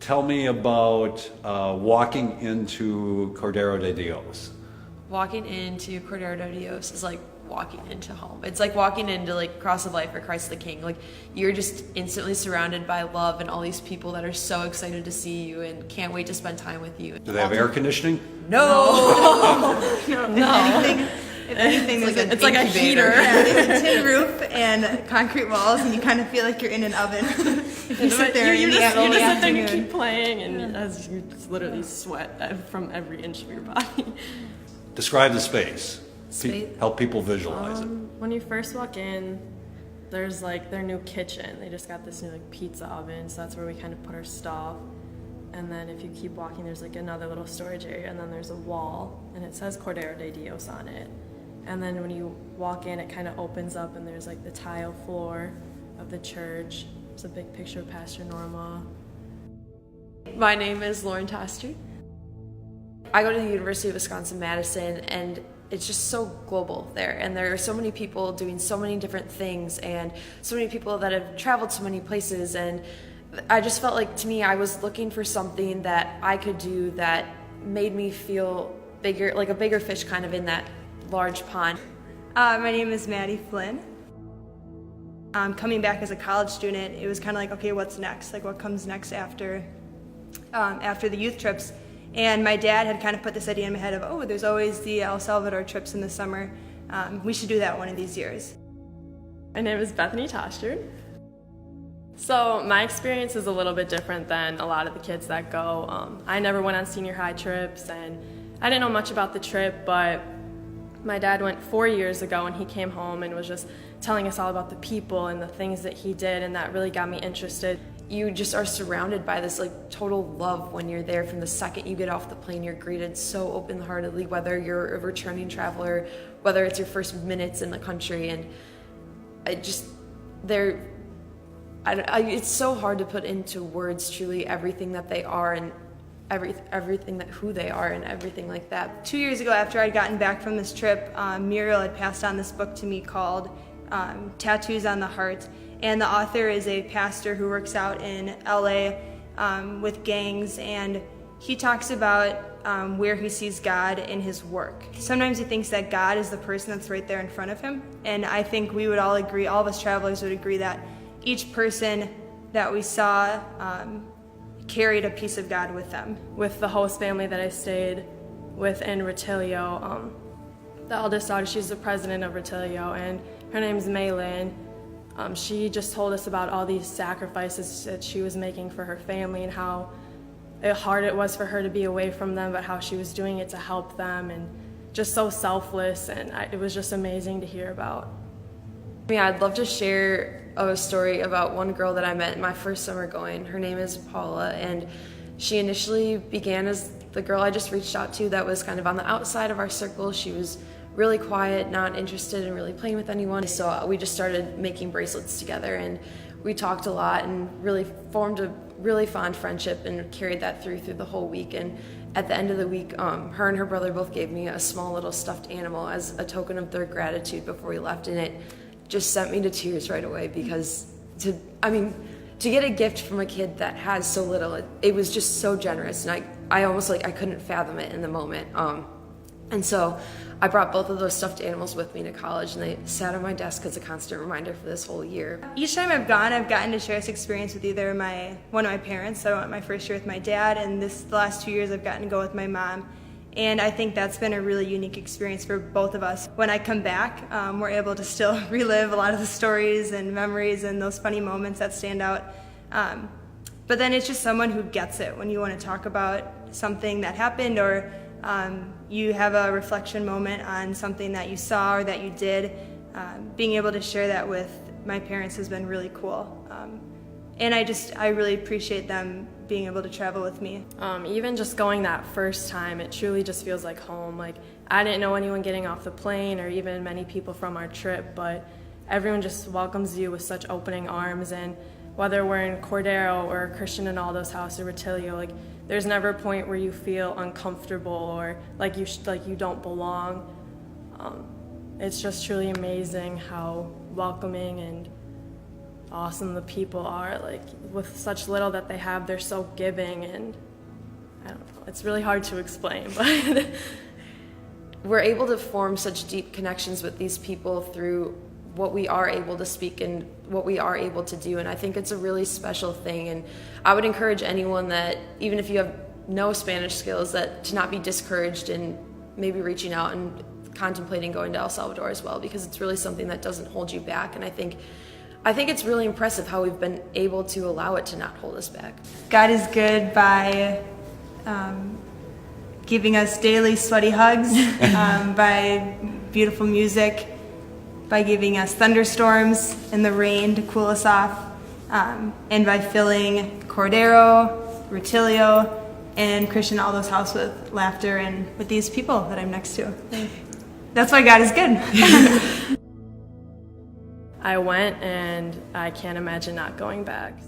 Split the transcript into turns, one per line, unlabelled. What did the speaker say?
Tell me about walking into Cordero de Dios.
Walking into Cordero de Dios is like walking into home. It's like walking into like Cross of Life or Christ the King. Like you're just instantly surrounded by love and all these people that are so excited to see you and can't wait to spend time with you.
Do they have air conditioning?
No.
If anything,
It's like a heater.
Yeah, there's a tin roof and concrete walls, and you kind of feel like you're in an oven. You sit there
you
in the
just sit there
afternoon.
and you keep playing, and as you just literally sweat from every inch of your body.
Describe the space.
Space?
Help people visualize it.
When you first walk in, there's like their new kitchen. They just got this new like pizza oven, so that's where we kind of put our stuff. And then if you keep walking, there's like another little storage area, and then there's a wall, and it says Cordero de Dios on it. And then when you walk in, it kind of opens up, and there's like the tile floor of the church. There's a big picture of Pastor Norma.
My name is Lauren Toster. I go to the University of Wisconsin-Madison, and it's just so global there. And there are so many people doing so many different things, and so many people that have traveled so many places. And I just felt like, to me, I was looking for something that I could do that made me feel bigger, like a bigger fish kind of in that large pond.
My name is Maddie Flynn. Coming back as a college student, it was kind of like, okay, what's next? Like, what comes next after the youth trips? And my dad had kind of put this idea in my head of, oh, there's always the El Salvador trips in the summer. We should do that one of these years.
My name is Bethany Toster. So my experience is a little bit different than a lot of the kids that go. I never went on senior high trips, and I didn't know much about the trip, but my dad went 4 years ago, and he came home and was just telling us all about the people and the things that he did, and that really got me interested.
You just are surrounded by this like total love when you're there. From the second you get off the plane, you're greeted so open-heartedly, whether you're a returning traveler, whether it's your first minutes in the country. And it's so hard to put into words truly everything that they are, and everything that who they are and everything like that.
2 years ago, after I'd gotten back from this trip, Muriel had passed on this book to me called Tattoos on the Heart. And the author is a pastor who works out in LA with gangs, and he talks about where he sees God in his work. Sometimes he thinks that God is the person that's right there in front of him, and I think we would all agree, all of us travelers would agree, that each person that we saw carried a piece of God with them.
With the host family that I stayed with in Retillo, the eldest daughter, she's the president of Retillo, and her name's Maylin. She just told us about all these sacrifices that she was making for her family, and how hard it was for her to be away from them, but how she was doing it to help them, and just so selfless, and it was just amazing to hear about.
Yeah, I'd love to share a story about one girl that I met my first summer going. Her name is Paula, and she initially began as the girl I just reached out to that was kind of on the outside of our circle. She was really quiet, not interested in really playing with anyone. So we just started making bracelets together, and we talked a lot and really formed a really fond friendship, and carried that through the whole week. And at the end of the week, her and her brother both gave me a small little stuffed animal as a token of their gratitude before we left, and it just sent me to tears right away, because to get a gift from a kid that has so little, it was just so generous, and I almost I couldn't fathom it in the moment. And so I brought both of those stuffed animals with me to college, and they sat on my desk as a constant reminder for this whole year.
Each time I've gone, I've gotten to share this experience with either one of my parents. So I went my first year with my dad, and the last 2 years I've gotten to go with my mom. And I think that's been a really unique experience for both of us. When I come back, we're able to still relive a lot of the stories and memories and those funny moments that stand out. But then it's just someone who gets it when you want to talk about something that happened, or you have a reflection moment on something that you saw or that you did. Being able to share that with my parents has been really cool. And I really appreciate them being able to travel with me.
Even just going that first time, it truly just feels like home. Like, I didn't know anyone getting off the plane, or even many people from our trip, but everyone just welcomes you with such opening arms. And whether we're in Cordero or Christian Ronaldo's house or Retillo, there's never a point where you feel uncomfortable or like you don't belong. It's just truly amazing how welcoming and awesome the people are. Like, with such little that they have, they're so giving, and I don't know, it's really hard to explain, but
we're able to form such deep connections with these people through what we are able to speak and what we are able to do, and I think it's a really special thing. And I would encourage anyone that, even if you have no Spanish skills, that to not be discouraged in maybe reaching out and contemplating going to El Salvador as well, because it's really something that doesn't hold you back. And I think it's really impressive how we've been able to allow it to not hold us back.
God is good by giving us daily sweaty hugs, by beautiful music, by giving us thunderstorms and the rain to cool us off, and by filling Cordero, Rutilio, and Christian Aldo's house with laughter and with these people that I'm next to. That's why God is good.
I went, and I can't imagine not going back.